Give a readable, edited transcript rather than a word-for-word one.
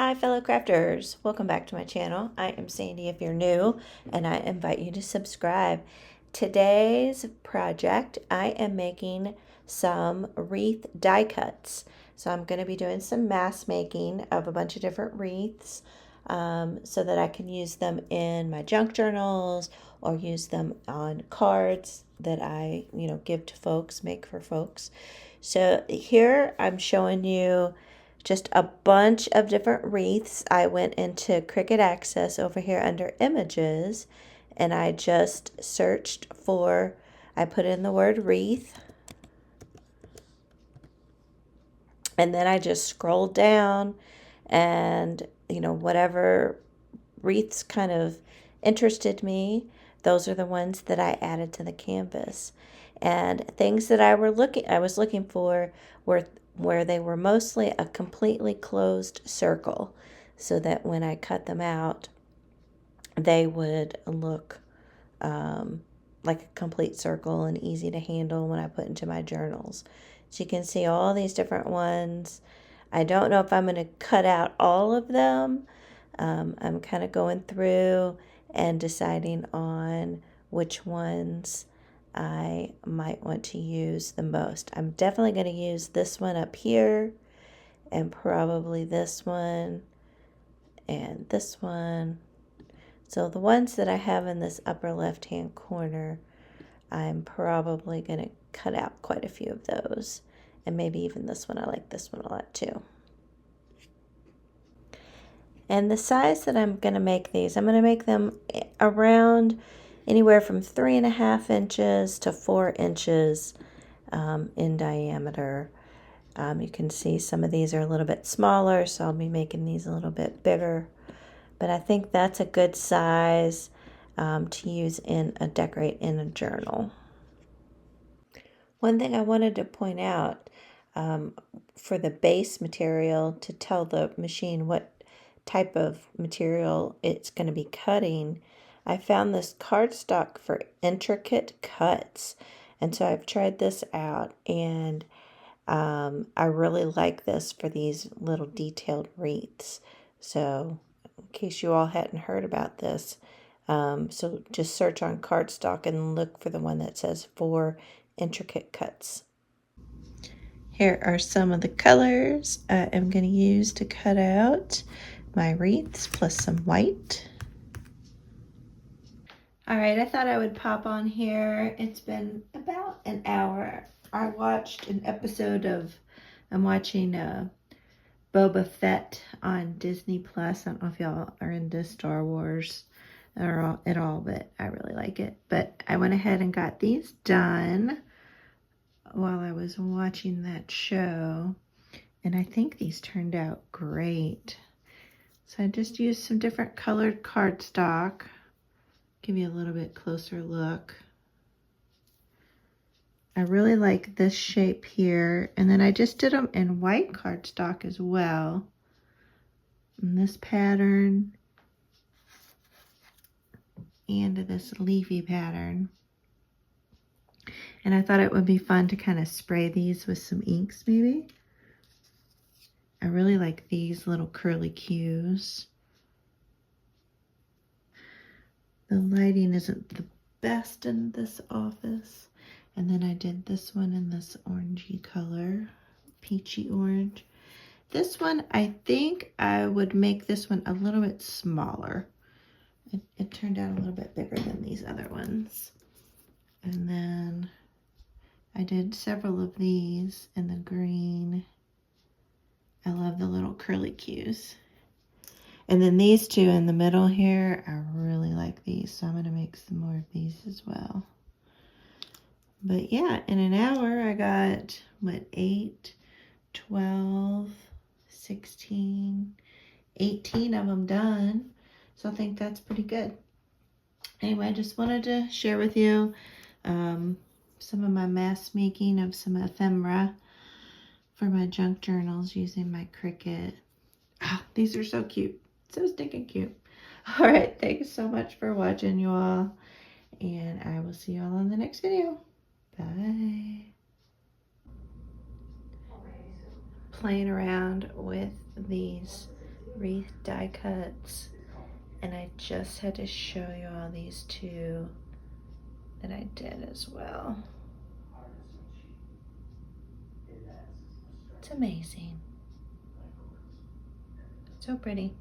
Hi fellow crafters, welcome back to my channel. I am Sandy if you're new, and I invite you to subscribe. Today's project, I am making some wreath die cuts. So I'm going to be doing some mass making of a bunch of different wreaths so that I can use them in my junk journals or use them on cards that I give to folks, make for folks. So here I'm showing you just a bunch of different wreaths. I went into Cricut Access over here under images, and I just searched for, I put in the word wreath, and then I just scrolled down, and whatever wreaths kind of interested me, those are the ones that I added to the canvas. And things that I was looking for were where they were mostly a completely closed circle, so that when I cut them out, they would look like a complete circle and easy to handle when I put into my journals. So you can see all these different ones. I don't know if I'm going to cut out all of them. I'm kind of going through and deciding on which ones I might want to use the most. I'm definitely going to use this one up here, and probably this one and this one. So the ones that I have in this upper left hand corner, I'm probably going to cut out quite a few of those, and maybe even this one. I like this one a lot too. And the size that I'm going to make these, I'm going to make them around anywhere from 3.5 inches to 4 inches in diameter. You can see some of these are a little bit smaller, so I'll be making these a little bit bigger. But I think that's a good size to use in decorate in a journal. One thing I wanted to point out for the base material, to tell the machine what type of material it's going to be cutting, I found this cardstock for intricate cuts, and so I've tried this out, and I really like this for these little detailed wreaths. So in case you all hadn't heard about this, so just search on cardstock and look for the one that says for intricate cuts. Here are some of the colors I am going to use to cut out my wreaths, plus some white. All right, I thought I would pop on here. It's been about an hour. I watched an episode of, I'm watching Boba Fett on Disney Plus. I don't know if y'all are into Star Wars or at all, but I really like it. But I went ahead and got these done while I was watching that show, and I think these turned out great. So I just used some different colored cardstock. Give you a little bit closer look. I really like this shape here, and then I just did them in white cardstock as well. And this pattern and this leafy pattern. And I thought it would be fun to kind of spray these with some inks maybe. I really like these little curly cues. The lighting isn't the best in this office. And then I did this one in this orangey color, peachy orange. This one, I think I would make this one a little bit smaller. It turned out a little bit bigger than these other ones. And then I did several of these in the green. I love the little curly cues. And then these two in the middle here, I really like these. So I'm going to make some more of these as well. But yeah, in an hour, I got, what, 8, 12, 16, 18 of them done. So I think that's pretty good. Anyway, I just wanted to share with you some of my mass making of some ephemera for my junk journals using my Cricut. Ah, these are so cute. So stinking cute. All right, thanks so much for watching, you all. And I will see you all in the next video. Bye. Playing around with these wreath die cuts, and I just had to show you all these two that I did as well. It's amazing. So pretty.